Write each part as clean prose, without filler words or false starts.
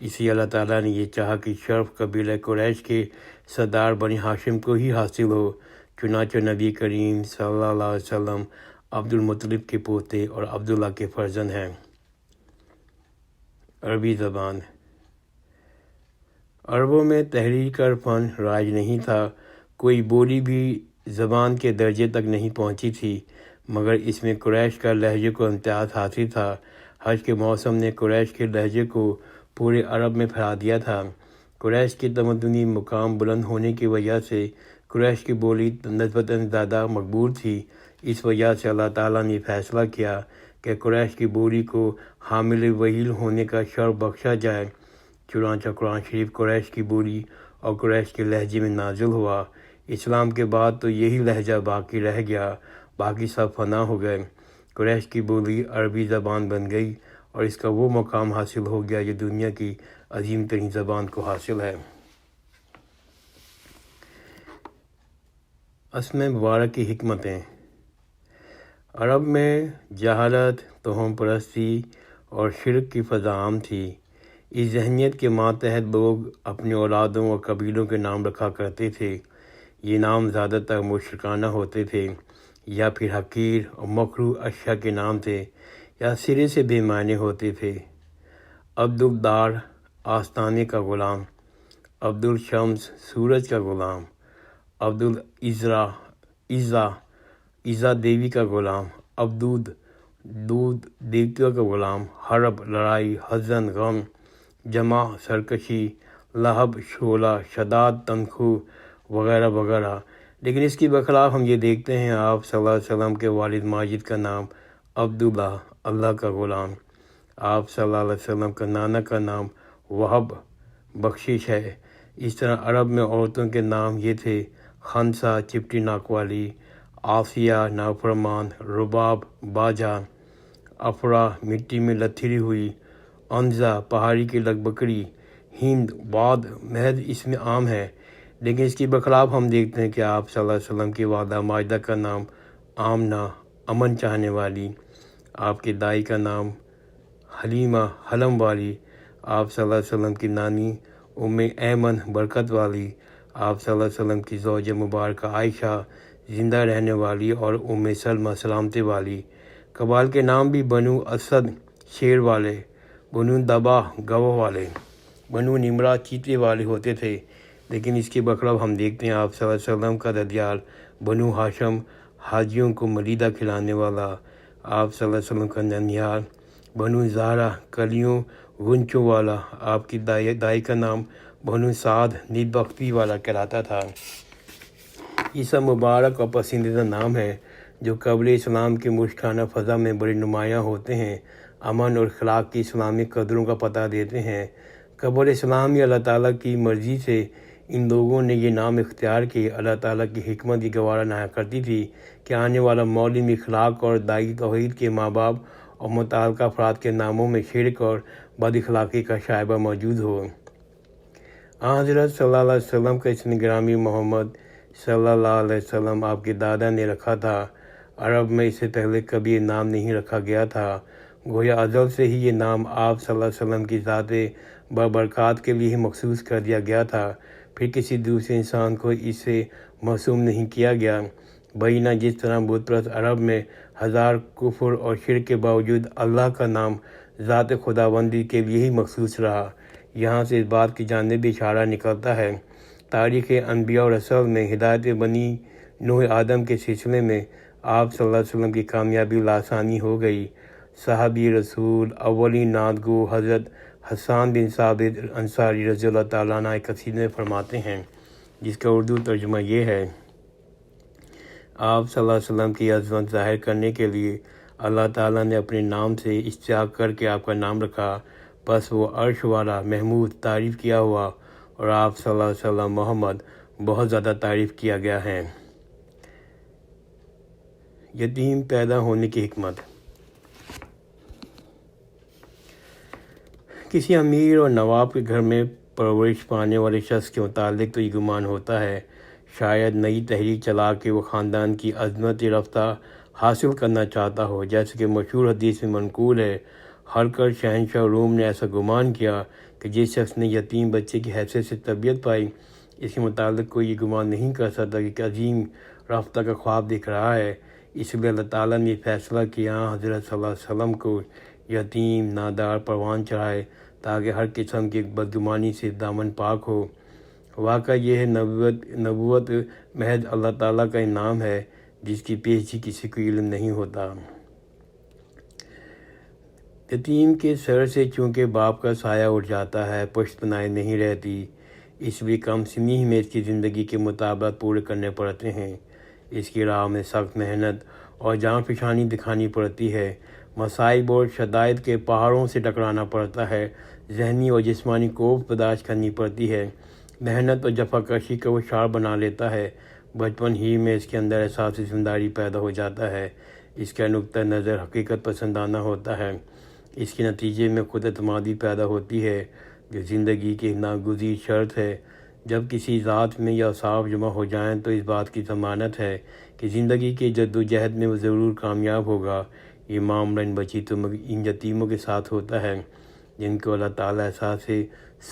اسی اللہ تعالیٰ نے یہ چاہا کہ شرف قبیلہ قریش کے سردار بنی ہاشم کو ہی حاصل ہو، چنانچہ نبی کریم صلی اللہ علیہ وسلم عبد المطلب کے پوتے اور عبداللہ کے فرزند ہیں۔ عربی زبان۔ عربوں میں تحریر کا فن رائج نہیں تھا، کوئی بولی بھی زبان کے درجے تک نہیں پہنچی تھی، مگر اس میں قریش کا لہجے کو امتیاز حاصل تھا۔ حج کے موسم نے قریش کے لہجے کو پورے عرب میں پھیلا دیا تھا۔ قریش کے تمدنی مقام بلند ہونے کی وجہ سے قریش کی بولی نسبتاً زیادہ مقبول تھی، اس وجہ سے اللہ تعالیٰ نے فیصلہ کیا کہ قریش کی بولی کو حامل وحی ہونے کا شرف بخشا جائے، چنانچہ قرآن شریف قریش کی بولی اور قریش کے لہجے میں نازل ہوا۔ اسلام کے بعد تو یہی لہجہ باقی رہ گیا، باقی سب فنا ہو گئے۔ قریش کی بولی عربی زبان بن گئی اور اس کا وہ مقام حاصل ہو گیا جو دنیا کی عظیم ترین زبان کو حاصل ہے۔ اسم مبارک کی حکمتیں۔ عرب میں جہالت، توہم پرستی اور شرک کی فضا عام تھی۔ اس ذہنیت کے ماتحت لوگ اپنے اولادوں اور قبیلوں کے نام رکھا کرتے تھے۔ یہ نام زیادہ تر مشرکانہ ہوتے تھے، یا پھر حقیر اور مکروہ اشیاء کے نام تھے، یا سرے سے بے معنی ہوتے تھے۔ عبدالدار آستانے کا غلام، عبدالشمس سورج کا غلام، عزا دیوی کا غلام، عبدود دودھ دیوتیوں کا غلام، حرب لڑائی، حزن غم، جمع سرکشی، لہب شعلہ، شداد تنخو وغیرہ وغیرہ۔ لیکن اس کے برخلاف ہم یہ دیکھتے ہیں آپ صلی اللہ علیہ وسلم کے والد ماجد کا نام عبداللہ، اللہ کا غلام۔ آپ صلی اللہ علیہ وسلم کا نانا کا نام وہب، بخشش ہے۔ اس طرح عرب میں عورتوں کے نام یہ تھے: خنسا، چپٹی ناک والی، عافیہ، نافرمان، رباب، باجا، افرا، مٹی میں لتھڑی ہوئی، انزا، پہاڑی کی لگ بکری، ہند، بعد محض اس میں عام ہے۔ لیکن اس کے برخلاف ہم دیکھتے ہیں کہ آپ صلی اللہ علیہ وسلم کی والدہ ماجدہ کا نام آمنہ، امن چاہنے والی، آپ کے دائی کا نام حلیمہ، حلم والی، آپ صلی اللہ علیہ وسلم کی نانی ام ایمن، برکت والی، آپ صلی اللہ علیہ وسلم کی زوجہ مبارکہ عائشہ، زندہ رہنے والی، اور ام سلمہ، سلامتی والی۔ قبائل کے نام بھی بنو اسد، شیر والے، بنو دبا، گواہ والے، بنو نمرہ، چیتے والے ہوتے تھے۔ لیکن اس کے برخلاف ہم دیکھتے ہیں آپ صلی اللہ علیہ وسلم کا ددیال بنو ہاشم، حاجیوں کو ملیدہ کھلانے والا۔ آپ صلی اللہ علیہ وسلم کا ننیال بنو زہرہ، کلیوں غنچوں والا۔ آپ کی دائی کا نام بنو سعد، نیکبختی والا کہلاتا تھا۔ یہ سب مبارک اور پسندیدہ نام ہیں جو قبل اسلام کے مشرکانہ فضا میں بڑے نمایاں ہوتے ہیں، امن اور اخلاق کی اسلامی قدروں کا پتہ دیتے ہیں۔ قبل اسلام ہی اللہ تعالیٰ کی مرضی سے ان لوگوں نے یہ نام اختیار کیے۔ اللہ تعالیٰ کی حکمت یہ گوارا نہ کرتی تھی کہ آنے والا معلم اخلاق اور داعی توحید کے ماں باپ اور متعلقہ افراد کے ناموں میں شرک اور بد اخلاقی کا شائبہ موجود ہو۔ حضرت صلی اللہ علیہ وسلم کا اسم گرامی محمد صلی اللہ علیہ وسلم آپ کے دادا نے رکھا تھا۔ عرب میں اس سے پہلے کبھی یہ نام نہیں رکھا گیا تھا، گویا ازل سے ہی یہ نام آپ صلی اللہ علیہ وسلم کی ذات بابرکات کے لیے ہی مخصوص کر دیا گیا تھا، پھر کسی دوسرے انسان کو اس سے معصوم نہیں کیا گیا۔ بینا جس طرح بت پرست عرب میں ہزار کفر اور شرک کے باوجود اللہ کا نام ذات خداوندی کے لیے ہی مخصوص رہا، یہاں سے اس بات کی جانب بھی اشارہ نکلتا ہے۔ تاریخ انبیاء و رسل میں ہدایت بنی نوح آدم کے سلسلے میں آپ صلی اللہ علیہ وسلم کی کامیابی لاسانی ہو گئی۔ صحابی رسول اولین نعت گو حضرت حسان بن ثابت انصاری رضی اللہ تعالیٰ عنہ ایک قصیدے میں فرماتے ہیں، جس کا اردو ترجمہ یہ ہے: آپ صلی اللہ علیہ وسلم کی عظمت ظاہر کرنے کے لیے اللہ تعالیٰ نے اپنے نام سے اشتقاق کر کے آپ کا نام رکھا، بس وہ عرش والا، محمود، تعریف کیا ہوا، اور آپ صلی اللہ علیہ وسلم محمد بہت زیادہ تعریف کیا گیا ہے۔ یتیم پیدا ہونے کی حکمت۔ کسی امیر اور نواب کے گھر میں پرورش پانے والے شخص کے متعلق تو یہ گمان ہوتا ہے شاید نئی تحریک چلا کے وہ خاندان کی عظمت رفتہ حاصل کرنا چاہتا ہو، جیسے کہ مشہور حدیث میں منقول ہے: ہرقل شہنشاہ روم نے ایسا گمان کیا کہ کہ جس شخص نے یتیم بچے کی حیثیت سے تربیت پائی، اس کے متعلق کوئی یہ گمان نہیں کر سکتا کہ عظیم رفتہ کا خواب دیکھ رہا ہے۔ اس لیے اللہ تعالیٰ نے یہ فیصلہ کیا حضرت صلی اللہ علیہ وسلم کو یتیم نادار پروان چڑھائے تاکہ ہر قسم کی بدگمانی سے دامن پاک ہو۔ واقعہ یہ ہے نبوت محض اللہ تعالیٰ کا انعام ہے جس کی پیشگی کسی کو علم نہیں ہوتا۔ یتیم کے سر سے چونکہ باپ کا سایہ اٹھ جاتا ہے، پشت پناہی نہیں رہتی، اس لیے کم سنی میں اس کی زندگی کے مطالبات پورے کرنے پڑتے ہیں۔ اس کی راہ میں سخت محنت اور جان فشانی دکھانی پڑتی ہے، مصائب اور شدائد کے پہاڑوں سے ٹکرانا پڑتا ہے، ذہنی اور جسمانی کوف برداشت کرنی پڑتی ہے، محنت اور جفاکشی کا وہ شعار بنا لیتا ہے۔ بچپن ہی میں اس کے اندر احساس ذمہ داری پیدا ہو جاتا ہے، اس کا نقطہ نظر حقیقت پسندانہ ہوتا ہے، اس کے نتیجے میں خود اعتمادی پیدا ہوتی ہے جو زندگی کی ناگزیر شرط ہے۔ جب کسی ذات میں یہ اوصاف جمع ہو جائیں تو اس بات کی ضمانت ہے کہ زندگی کی جدوجہد میں وہ ضرور کامیاب ہوگا۔ یہ معاملہ ان یتیموں کے ساتھ ہوتا ہے جن کو اللہ تعالیٰ احساس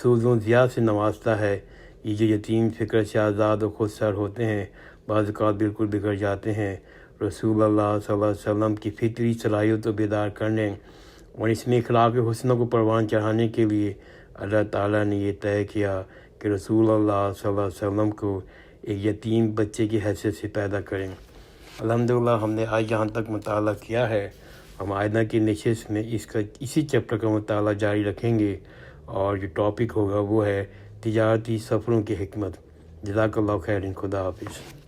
سوز و ضیاء سے نوازتا ہے۔ یہ جو یتیم فکر سے آزاد و خود سر ہوتے ہیں بعض اوقات بالکل بگڑ جاتے ہیں۔ رسول اللہ صلی اللہ علیہ وسلم کی فطری صلاحیت کو بیدار کرنے اور اس میں اخلاق حسنہ کو پروان چڑھانے کے لیے اللہ تعالیٰ نے یہ طے کیا کہ رسول اللہ صلی اللہ علیہ وسلم کو ایک یتیم بچے کی حیثیت سے پیدا کریں۔ الحمدللہ ہم نے آج یہاں تک مطالعہ کیا ہے۔ ہم آئندہ کی نشست میں اسی چیپٹر کا مطالعہ جاری رکھیں گے اور جو ٹاپک ہوگا وہ ہے تجارتی سفروں کی حکمت۔ جزاک اللہ خیر، خدا حافظ۔